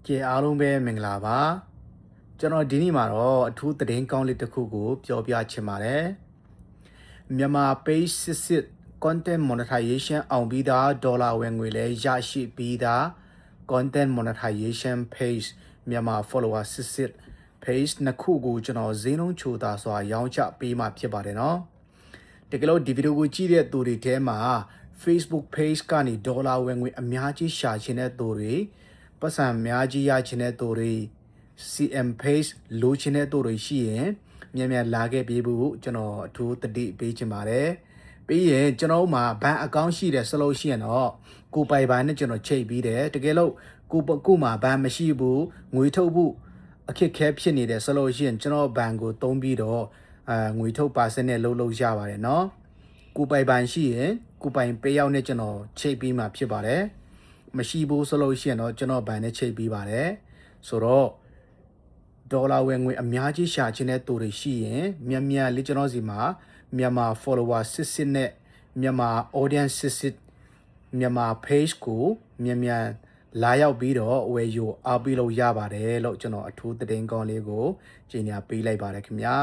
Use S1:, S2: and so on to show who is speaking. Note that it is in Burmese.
S1: ကျေအားလုံးပဲမင်္ဂလာပါကျွန်တော်ဒီနေ့မှာတော့အထူးသတင်းကောင်းလေးတစ်ခုကိုပြောပြချင်ပါတယ်မြန်မာ page စစ် content monetization အောင်ပြီးသားဒေါ်လာဝင်ငွေလဲရရှိပြီးသား content monetization page မြန်မာ follower စစ် page နှစ်ခုကိုကျွန်တော်ဈေးနှုန်းချိုသာစွာရောင်းချပေးမှာဖြစ်ပါတယ်နော်တကယ်လို့ဒီဗီဒီယိုကိုကြည့်တဲ့သူတွေထဲမှာ Facebook page ကနေဒေါ်လာဝင်ငွေအများကြီးရှာချင်တဲ့သူတွေပတ်စံအများကြီးရချင်တဲ့သူတွေ CM page လိုချင်တဲ့သူတွေရှိရင်မြန်မြန်လာခဲ့ပြီးဖို့ကျွန်တော်အထူးတတိပေးချင်ပါတယ်ပြီးရင်ကျွန်တော်မှာဘဏ်အကောင့်ရှိတယ်ဆိုလို့ရှိရင်တော့ကိုပိုင်ဘဏ်နဲ့ကျွန်တော်ချိန်ပြီးတယ်တကယ်လို့ကိုမှာဘဏ်မရှိဘူးငွေထုတ်ဖို့အခက်ခဲဖြစ်နေတယ်ဆိုလို့ရှိရင်ကျွန်တော်ဘဏ်ကိုသုံးပြီးတော့ငွေထုတ်ပါစနဲ့လုပ်ရပါတယ်เนาะကိုပိုင်ဘဏ်ရှိရင်ကိုပိုင်ပေးရောက်နဲ့ကျွန်တော်ချိန်ပြီးမှဖြစ်ပါတယ်မရှိဘူးဆိုလို့ရှိရင်တော့ကျွန်တော်ဘဏ်နဲ့ချိန်ပြီးပါတယ်ဆိုတော့ဒေါ်လာဝင်ငွေအများကြီးရှာချင်တဲ့သူတွေရှိရင်မြန်လေးကျွန်တော်စီမှာမြန်မာ follower စစ်နဲ့မြန်မာ audience စစ်မြန်မာ page ကိုမြန်လာရောက်ပြီးတော့ဝယ်ယူအားပေးလို့ရပါတယ်လို့ကျွန်တော်အထူးသတင်းကောင်းလေးကိုကြေညာပေးလိုက်ပါတယ်ခင်ဗျာ